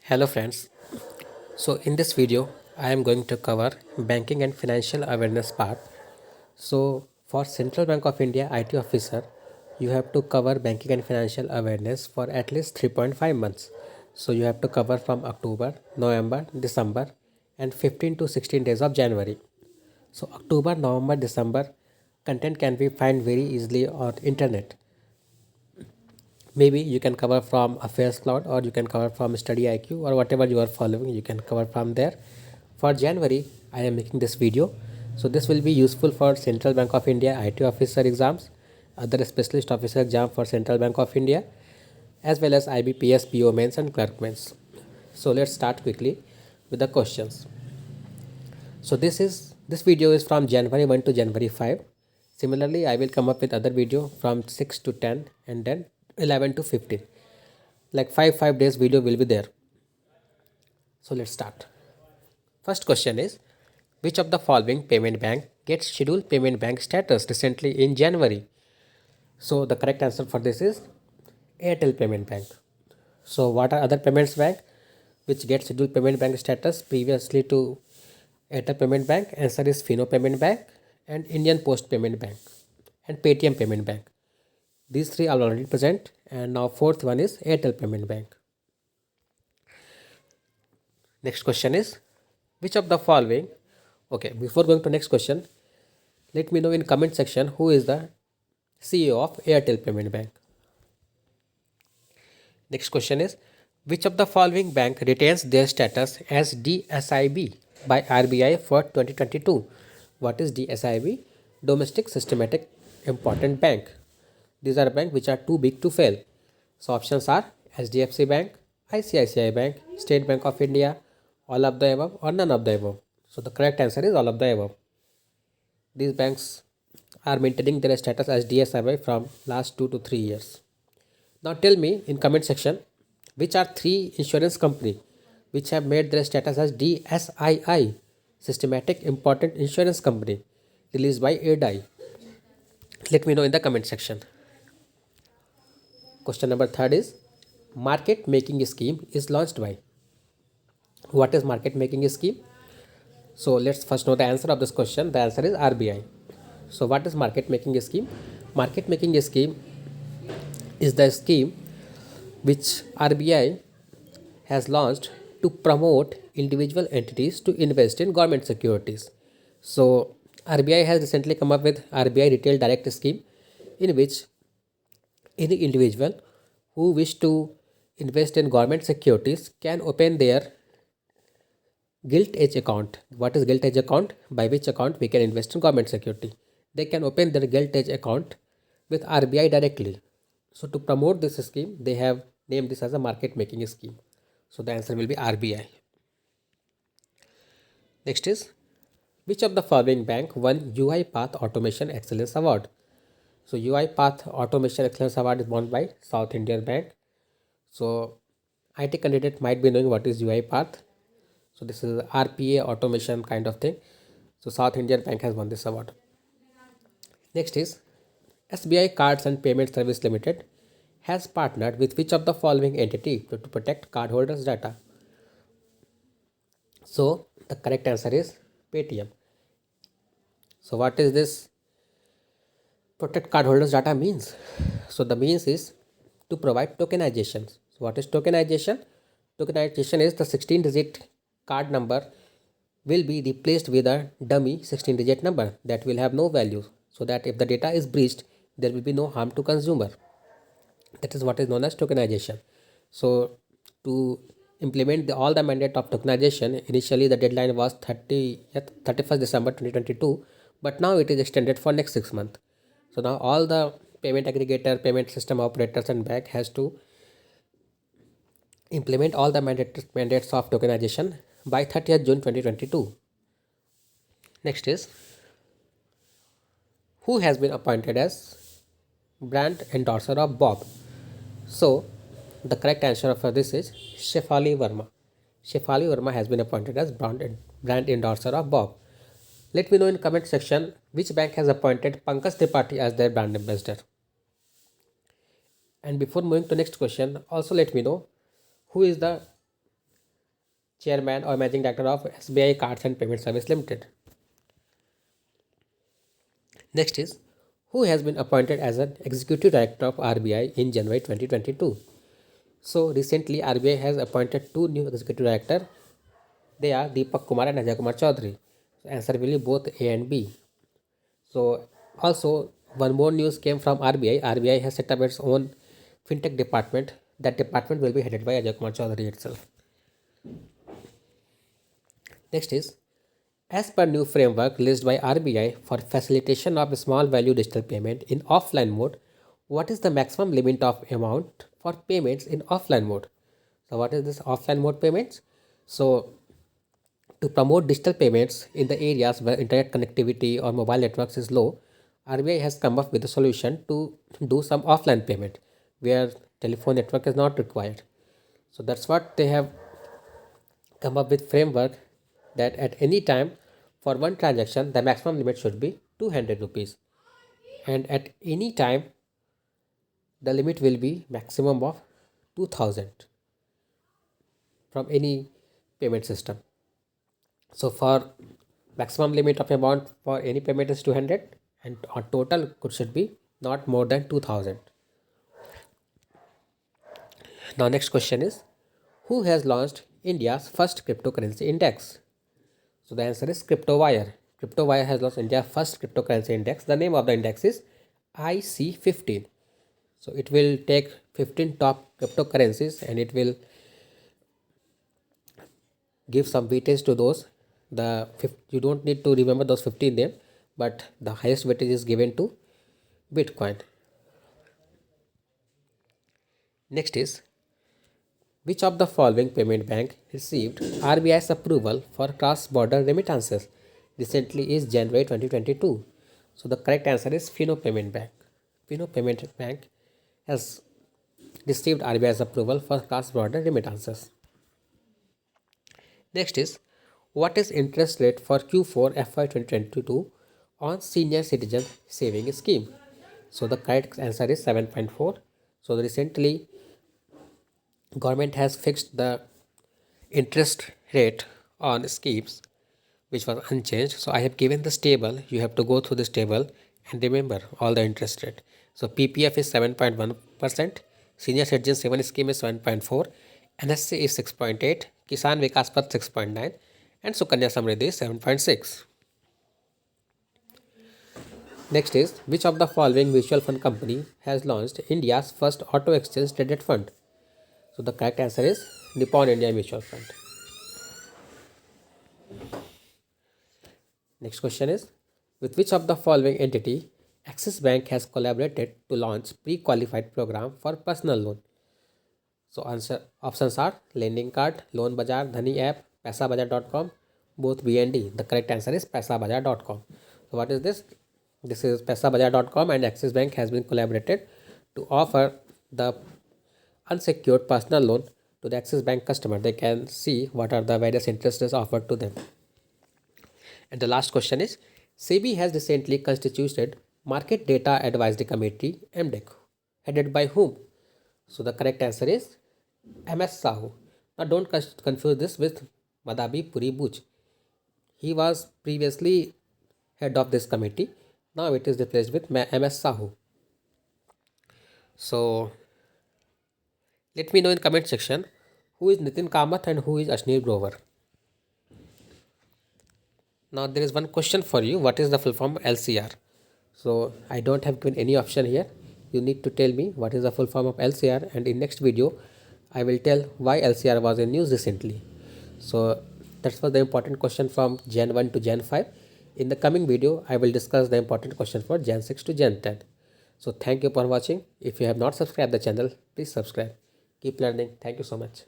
Hello friends. So in this video I am going to cover banking and financial awareness part. So for Central Bank of India IT officer you have to cover banking and financial awareness for at least 3.5 months. So you have to cover from October, November, December and 15 to 16 days of January. So October, November, December content can be found very easily on internet. Maybe you can cover from Affairs Cloud or you can cover from Study IQ or whatever you are following, you can cover from there. For January, I am making this video. So this will be useful for Central Bank of India IT officer exams, other specialist officer exam for Central Bank of India, as well as IBPS, PO mains and clerk mains. So let's start quickly with the questions. So this video is from January 1 to January 5. Similarly, I will come up with other video from 6 to 10 and then 11 to 15. Like 5 days video will be there. So let's start. First question is, which of the following payment bank gets scheduled payment bank status recently in January? So the correct answer for this is Airtel Payment Bank. So what are other payments bank which get scheduled payment bank status previously to Airtel Payment Bank? Answer is Fino Payment Bank and Indian Post Payment Bank and Paytm Payment Bank. These three are already present, and now fourth one is Airtel Payment Bank. Next question is, which of the following, okay, before going to next question, let me know in comment section who is the CEO of Airtel Payment Bank. Next question is, which of the following bank retains their status as DSIB by RBI for 2022? What is DSIB? Domestic Systematic Important Bank. These are banks which are too big to fail. So options are HDFC Bank, ICICI Bank, State Bank of India, all of the above or none of the above. So the correct answer is all of the above. These banks are maintaining their status as DSIB from last 2 to 3 years. Now tell me in comment section which are three insurance company which have made their status as DSII, Systematic Important Insurance Company, released by ADI. Let me know in the comment section. Question number third is, market making scheme is launched by. What is market making scheme? So let's first know the answer of this question. The answer is RBI. So what is market making scheme? Market making scheme is the scheme which RBI has launched to promote individual entities to invest in government securities. So RBI has recently come up with RBI Retail Direct Scheme, in which any individual who wish to invest in government securities can open their gilt edge account. What is gilt edge account? By which account we can invest in government security. They can open their gilt edge account with RBI directly. So to promote this scheme, they have named this as a market making scheme. So the answer will be RBI. Next is, which of the following bank won UiPath Automation Excellence Award? So UiPath Automation Excellence Award is won by South Indian Bank. So IT candidate might be knowing what is UiPath. So this is RPA automation kind of thing. So South Indian Bank has won this award. Next is, SBI Cards and Payment Service Limited has partnered with which of the following entity to protect cardholders' data? So the correct answer is Paytm. So what is this protect cardholders' data means? So the means is to provide tokenization. So what is tokenization? Tokenization is the 16-digit card number will be replaced with a dummy 16-digit number that will have no value, so that if the data is breached, there will be no harm to consumer. That is what is known as tokenization. So to implement all the mandate of tokenization, initially the deadline was 31st December 2022, but now it is extended for next 6 months. So now all the payment aggregator, payment system operators and bank has to implement all the mandates of tokenization by 30th June 2022. Next is, who has been appointed as brand endorser of Bob? So the correct answer for this is Shefali Verma. Shefali Verma has been appointed as brand endorser of Bob. Let me know in comment section which bank has appointed Pankaj Tripathi as their brand ambassador. And before moving to next question, also let me know who is the Chairman or Managing Director of SBI Cards and Payment Service Limited. Next is, who has been appointed as an Executive Director of RBI in January 2022. So recently RBI has appointed two new Executive Directors. They are Deepak Kumar and Ajay Kumar Chaudhary. So answer will be both A and B. So also one more news came from RBI. RBI has set up its own fintech department. That department will be headed by Ajay Kumar Chaudhary itself. Next is, as per new framework released by RBI for facilitation of small value digital payment in offline mode, what is the maximum limit of amount for payments in offline mode? So what is this offline mode payments? So to promote digital payments in the areas where internet connectivity or mobile networks is low, RBI has come up with a solution to do some offline payment where telephone network is not required. So that's what they have come up with framework, that at any time for one transaction the maximum limit should be 200 rupees, and at any time the limit will be maximum of 2000 from any payment system. So for maximum limit of amount for any payment is 200, and our total should be not more than 2000. Now next question is, who has launched India's first cryptocurrency index? So the answer is CryptoWire. CryptoWire has launched India's first cryptocurrency index. The name of the index is IC15. So it will take 15 top cryptocurrencies and it will give some weightage to those. You don't need to remember those 15 names, but the highest weightage is given to Bitcoin. Next is, which of the following payment bank received RBI's approval for cross-border remittances recently is January 2022? So the correct answer is Fino Payment Bank. Fino Payment Bank has received RBI's approval for cross-border remittances. Next is, what is interest rate for Q4 FY 2022 on senior citizen saving scheme? So the correct answer is 7.4. So recently government has fixed the interest rate on schemes which was unchanged. So I have given this table. You have to go through this table and remember all the interest rate. So PPF is 7.1%, senior citizen saving scheme is 7.4, NSC is 6.8, Kisan Vikas Path 6.9, and Sukanya Samriddhi is 7.6. Next is, which of the following mutual fund company has launched India's first auto exchange traded fund? So the correct answer is Nippon India Mutual Fund. Next question is, with which of the following entity Axis Bank has collaborated to launch pre-qualified program for personal loan? So options are Lending Card, Loan Bazaar, Dhani app, Paisabazaar.com, both B and D. The correct answer is Paisabazaar.com. So what is this? This is Paisabazaar.com and Axis Bank has been collaborated to offer the unsecured personal loan to the Axis Bank customer. They can see what are the various interest rates offered to them. And the last question is, SEBI has recently constituted Market Data Advisory Committee MDEC, headed by whom? So the correct answer is MS Sahu. Now don't confuse this with Madhabi Puri Buch. He was previously head of this committee. Now it is replaced with MS Sahu. So let me know in comment section who is Nitin Kamath and who is Ashneer Grover. Now there is one question for you. What is the full form LCR? So I don't have given any option here. You need to tell me what is the full form of LCR, and in next video I will tell why LCR was in news recently. So that was the important question from Jan 1 to Jan 5. In the coming video I will discuss the important question for Jan 6 to Jan 10. So thank you for watching. If you have not subscribed the channel, please subscribe. Keep learning. Thank you so much.